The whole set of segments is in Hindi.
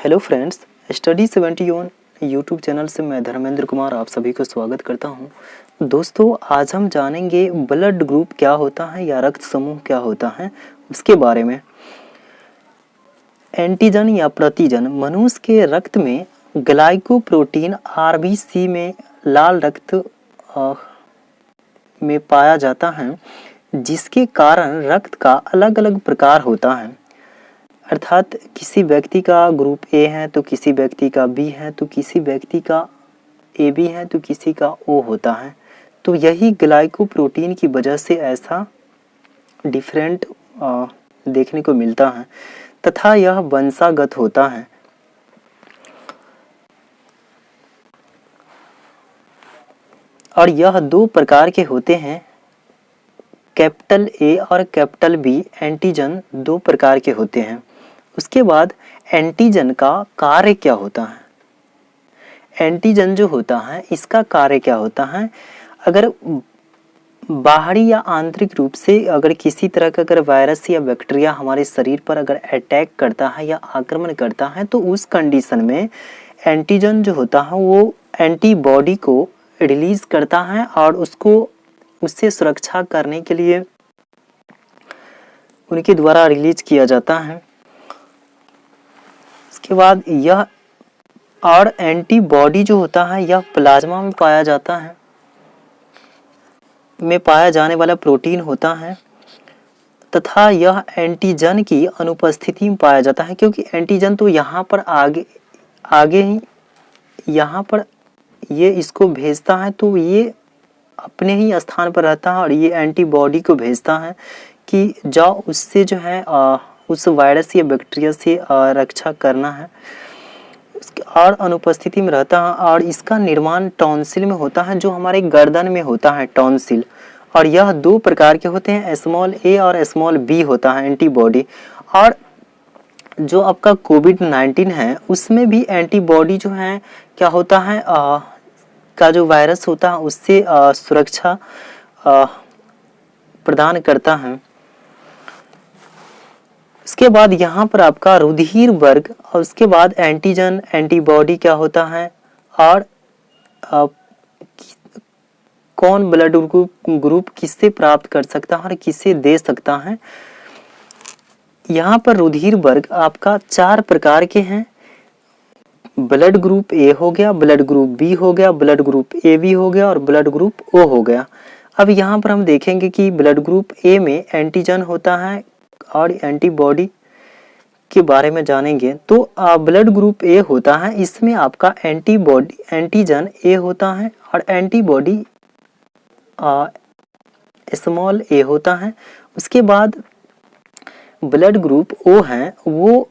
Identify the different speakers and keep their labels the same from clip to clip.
Speaker 1: Hello friends, study 70 on YouTube channel से मैं धर्मेंद्र कुमार आप सभी को स्वागत करता हूं। दोस्तों, आज हम जानेंगे ब्लड ग्रुप क्या होता है या रक्त समूह क्या होता है उसके बारे में। एंटीजन या प्रतिजन मनुष्य के रक्त में ग्लाइकोप्रोटीन आरबीसी में लाल रक्त में पाया जाता है, जिसके कारण रक्त का अलग अलग प्रकार होता है। अर्थात किसी व्यक्ति का ग्रुप ए है तो किसी व्यक्ति का बी है तो किसी व्यक्ति का ए बी है तो किसी का ओ होता है। तो यही ग्लाइकोप्रोटीन की वजह से ऐसा डिफरेंट देखने को मिलता है तथा यह वंशागत होता है। और यह दो प्रकार के होते हैं, कैपिटल ए और कैपिटल बी। एंटीजन दो प्रकार के होते हैं। उसके बाद एंटीजन का कार्य क्या होता है। एंटीजन जो होता है इसका कार्य क्या होता है, अगर बाहरी या आंतरिक रूप से अगर किसी तरह का अगर वायरस या बैक्टीरिया हमारे शरीर पर अगर अटैक करता है या आक्रमण करता है तो उस कंडीशन में एंटीजन जो होता है वो एंटीबॉडी को रिलीज करता है और उससे सुरक्षा करने के लिए उनके द्वारा रिलीज किया जाता है। इसके बाद यह और एंटीबॉडी जो होता है यह प्लाज्मा में पाया जाता है, में पाया जाने वाला प्रोटीन होता है तथा यह एंटीजन की अनुपस्थिति में पाया जाता है, क्योंकि एंटीजन तो यहाँ पर आगे ही यहाँ पर ये इसको भेजता है तो ये अपने ही स्थान पर रहता है और ये एंटीबॉडी को भेजता है कि जाओ उससे जो है उस वायरस या बैक्टीरिया से रक्षा करना है। और अनुपस्थिति में रहता है और इसका निर्माण टॉन्सिल में होता है, जो हमारे गर्दन में होता है टॉन्सिल। और यह दो प्रकार के होते हैं, स्मॉल ए और स्मॉल बी होता है एंटीबॉडी। और जो आपका कोविड-19 है उसमें भी एंटीबॉडी जो है क्या होता है का जो वायरस होता है उससे सुरक्षा प्रदान करता है। इसके बाद यहाँ पर आपका रुधिर वर्ग और उसके बाद एंटीजन एंटीबॉडी क्या होता है और कौन ब्लड ग्रुप किससे प्राप्त कर सकता है और किसे दे सकता है। यहाँ पर रुधिर वर्ग आपका 4 प्रकार के हैं। ब्लड ग्रुप ए हो गया, ब्लड ग्रुप बी हो गया, ब्लड ग्रुप ए बी हो गया और ब्लड ग्रुप ओ हो गया। अब यहाँ पर हम देखेंगे कि ब्लड ग्रुप ए में एंटीजन होता है और एंटीबॉडी के बारे में जानेंगे। तो ब्लड ग्रुप ए होता है, इसमें आपका एंटीजन ए होता है और एंटीबॉडी स्मॉल ए होता है। उसके बाद ब्लड ग्रुप ओ है, वो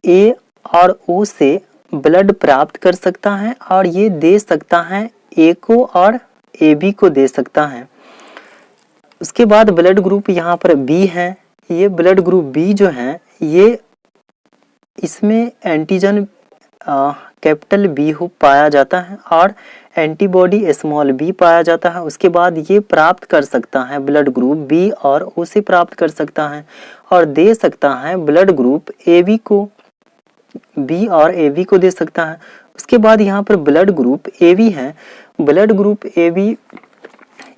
Speaker 1: ए और ओ से ब्लड प्राप्त कर सकता है और ये दे सकता है ए को और ए बी को दे सकता है। उसके बाद ब्लड ग्रुप यहाँ पर बी है। ये ब्लड ग्रुप बी जो है ये इसमें एंटीजन कैपिटल बी हो पाया जाता है और एंटीबॉडी स्मॉल बी पाया जाता है। उसके बाद ये प्राप्त कर सकता है ब्लड ग्रुप बी और ओ से प्राप्त कर सकता है और दे सकता है ब्लड ग्रुप ए बी को, बी और ए बी को दे सकता है। उसके बाद यहाँ पर ब्लड ग्रुप ए बी है। ब्लड ग्रुप ए बी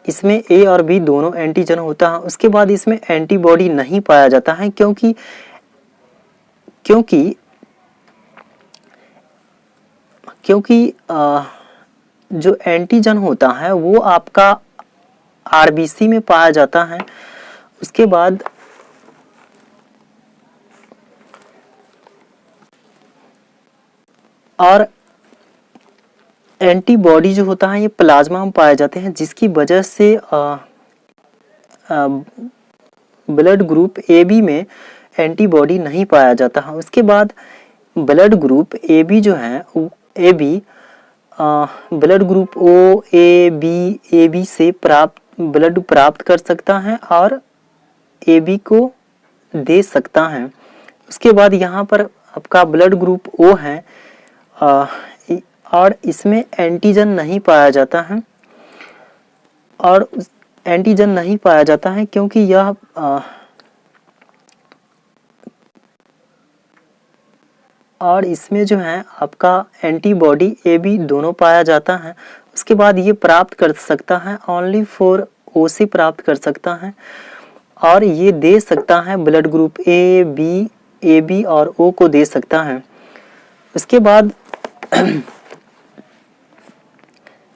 Speaker 1: इसमें ए और बी दोनों एंटीजन होता है। उसके बाद इसमें एंटीबॉडी नहीं पाया जाता है क्योंकि जो एंटीजन होता है वो आपका आरबीसी में पाया जाता है। उसके बाद और एंटीबॉडी जो होता है ये प्लाज्मा में पाए जाते हैं, जिसकी वजह से ब्लड ग्रुप ए बी में एंटीबॉडी नहीं पाया जाता है। उसके बाद ब्लड ग्रुप ए बी जो है A B blood group O A B से ब्लड प्राप्त कर सकता है और ए बी को दे सकता है। उसके बाद यहाँ पर आपका ब्लड ग्रुप ओ है और इसमें एंटीजन नहीं पाया जाता है और एंटीजन नहीं पाया जाता है क्योंकि यह और इसमें जो है आपका एंटीबॉडी ए बी दोनों पाया जाता है। उसके बाद ये प्राप्त कर सकता है ओनली फॉर ओ से प्राप्त कर सकता है और ये दे सकता है ब्लड ग्रुप ए बी और ओ को दे सकता है। उसके बाद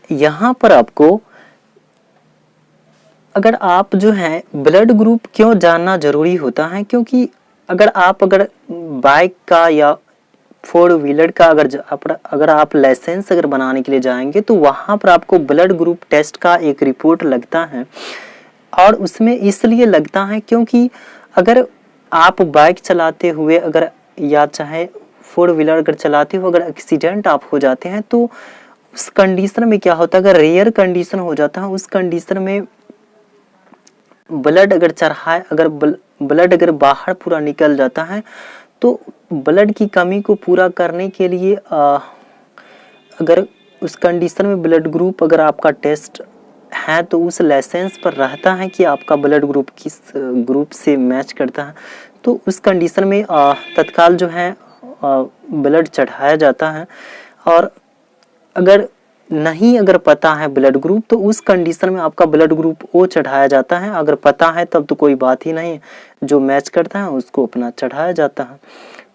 Speaker 1: यहाँ पर आपको अगर आप जो है ब्लड ग्रुप क्यों जानना जरूरी होता है, क्योंकि अगर बाइक का या फोर व्हीलर का अगर आप लाइसेंस अगर बनाने के लिए जाएंगे तो वहाँ पर आपको ब्लड ग्रुप टेस्ट का एक रिपोर्ट लगता है। और उसमें इसलिए लगता है क्योंकि अगर आप बाइक चलाते हुए अगर या चाहे फोर व्हीलर अगर चलाते हुए अगर एक्सीडेंट आप हो जाते हैं तो उस कंडीशन में क्या होता है, अगर रेयर कंडीशन हो जाता है उस कंडीशन में ब्लड अगर चढ़ाए अगर ब्लड अगर बाहर पूरा निकल जाता है तो ब्लड की कमी को पूरा करने के लिए अगर उस कंडीशन में ब्लड ग्रुप अगर आपका टेस्ट है तो उस लाइसेंस पर रहता है कि आपका ब्लड ग्रुप किस ग्रुप से मैच करता है, तो उस कंडीशन में तत्काल जो है ब्लड चढ़ाया जाता है। और अगर नहीं अगर पता है ब्लड ग्रुप तो उस कंडीशन में आपका ब्लड ग्रुप ओ चढ़ाया जाता है। अगर पता है तब तो कोई बात ही नहीं, जो मैच करता है उसको अपना चढ़ाया जाता है।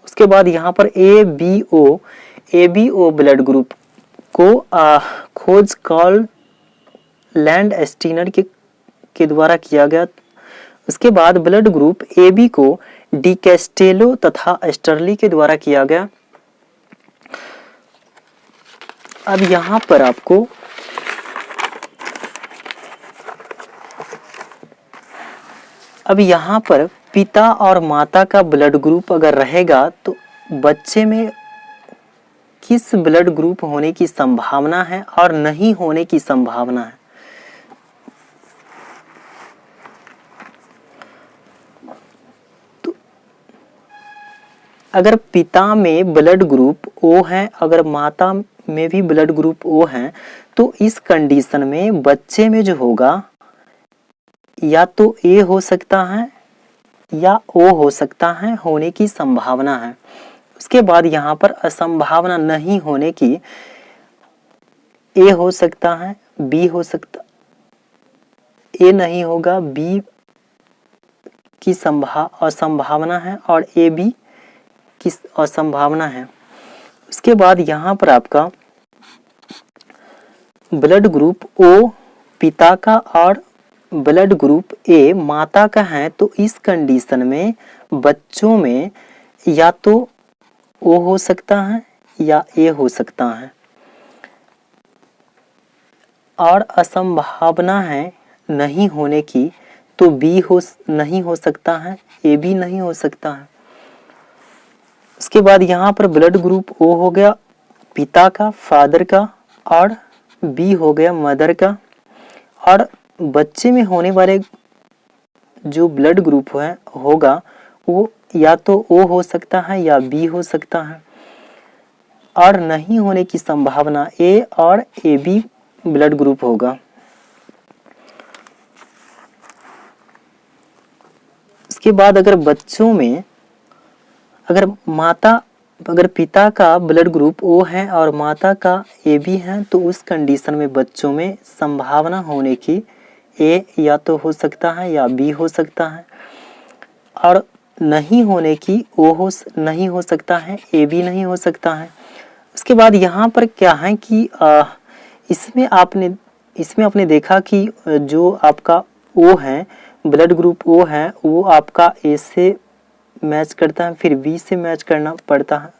Speaker 1: उसके बाद यहाँ पर A B O blood group को खोज कार्ल लैंड स्टीनर के द्वारा किया गया। उसके बाद ब्लड ग्रुप ए बी को डी कैस्टेलो तथा स्टर्ली के द्वारा किया गया। अब यहाँ पर आपको पिता और माता का ब्लड ग्रुप अगर रहेगा तो बच्चे में किस ब्लड ग्रुप होने की संभावना है और नहीं होने की संभावना है। तो अगर पिता में ब्लड ग्रुप ओ है, अगर माता में भी ब्लड ग्रुप ओ है, तो इस कंडीशन में बच्चे में जो होगा या तो ए हो सकता है या ओ हो सकता है, होने की संभावना है। उसके बाद यहाँ पर असंभावना नहीं होने की, ए हो सकता है, बी हो सकता, ए नहीं होगा, बी की असंभावना है और ए बी की असंभावना है। उसके बाद यहाँ पर आपका ब्लड ग्रुप ओ पिता का और ब्लड ग्रुप ए माता का है, तो इस कंडीशन में बच्चों में या तो ओ हो सकता है या ए हो सकता है और असंभावना है नहीं होने की, तो बी नहीं हो सकता है, ए भी नहीं हो सकता है। उसके बाद यहाँ पर ब्लड ग्रुप ओ हो गया पिता का, फादर का, और बी हो गया मदर का। और बच्चे में होने वाले जो ब्लड ग्रुप होगा वो या तो ओ हो सकता है या बी हो सकता है और नहीं होने की संभावना ए और ए बी ब्लड ग्रुप होगा। इसके बाद अगर बच्चों में अगर पिता का ब्लड ग्रुप ओ है और माता का ए बी है, तो उस कंडीशन में बच्चों में संभावना होने की ए या तो हो सकता है या बी हो सकता है और नहीं होने की ओ नहीं हो सकता है, ए बी नहीं हो सकता है। उसके बाद यहाँ पर क्या है कि इसमें आपने देखा कि जो आपका ओ है ब्लड ग्रुप ओ है वो आपका ए से मैच करता है, फिर बी से मैच करना पड़ता है,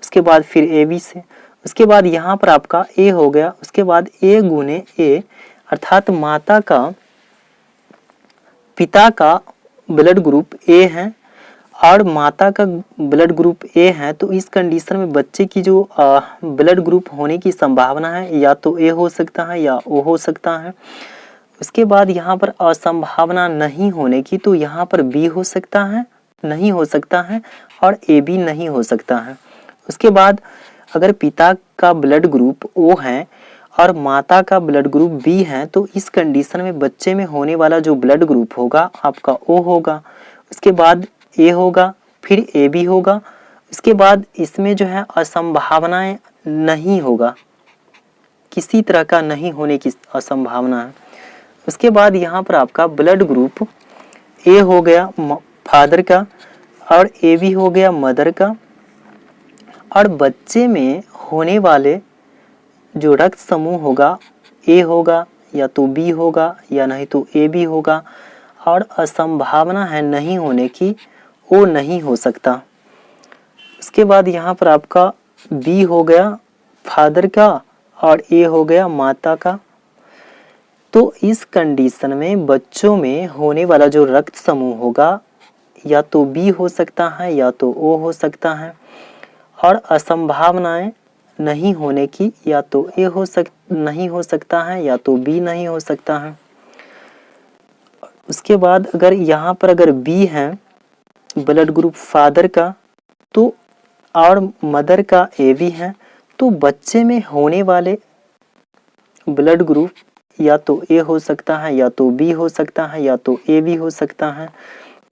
Speaker 1: उसके बाद फिर ए बी से। उसके बाद यहाँ पर आपका ए हो गया, उसके बाद ए गुने ए अर्थात पिता का ब्लड ग्रुप ए है और माता का ब्लड ग्रुप ए है, तो इस कंडीशन में बच्चे की जो ब्लड ग्रुप होने की संभावना है या तो ए हो सकता है या ओ हो सकता है। उसके बाद यहाँ पर असंभावना नहीं होने की, तो यहाँ पर बी हो सकता है, नहीं हो सकता है और ए बी नहीं हो सकता है। उसके बाद अगर पिता का ब्लड ग्रुप ओ है और माता का ब्लड ग्रुप बी है, तो इस कंडीशन में बच्चे में होने वाला जो ब्लड ग्रुप होगा आपका ओ होगा, उसके बाद ए होगा, फिर ए बी होगा, इसके बाद इसमें जो है असंभावनाएं नहीं होगा, किसी तरह का नहीं होने की असंभावना है। उसके बाद यहाँ पर आपका ब्लड ग्रुप ए हो गया फादर का और ए भी हो गया मदर का, और बच्चे में होने वाले जो रक्त समूह होगा ए होगा या तो बी होगा या नहीं तो ए भी होगा, और असंभावना है नहीं होने की, वो नहीं हो सकता। उसके बाद यहाँ पर आपका बी हो गया फादर का और ए हो गया माता का। तो इस कंडीशन में बच्चों में होने वाला जो रक्त समूह होगा या तो बी हो सकता है या तो ओ हो सकता है, और असंभावनाएं नहीं होने की या तो ए नहीं हो सकता है या तो बी नहीं हो सकता है। उसके बाद अगर यहाँ पर अगर बी है ब्लड ग्रुप फादर का तो और मदर का ए भी है, तो बच्चे में होने वाले ब्लड ग्रुप या तो ए हो सकता है या तो बी हो सकता है या तो ए भी हो सकता है।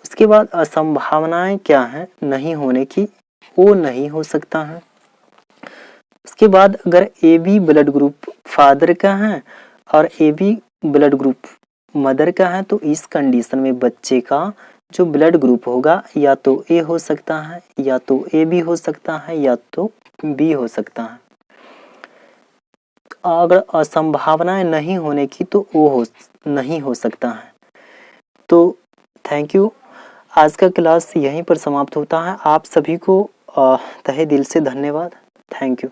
Speaker 1: उसके बाद असंभावनाएं क्या है नहीं होने की, वो नहीं हो सकता है। उसके बाद अगर A B blood group father का है और A B blood group mother का है, तो इस कंडीशन में बच्चे का जो ब्लड ग्रुप होगा या तो ए हो सकता है या तो ए बी हो सकता है या तो बी हो सकता है। अगर असंभावनाएं नहीं होने की तो वो नहीं हो सकता है। तो थैंक यू, आज का क्लास यहीं पर समाप्त होता है। आप सभी को तहे दिल से धन्यवाद। Thank you.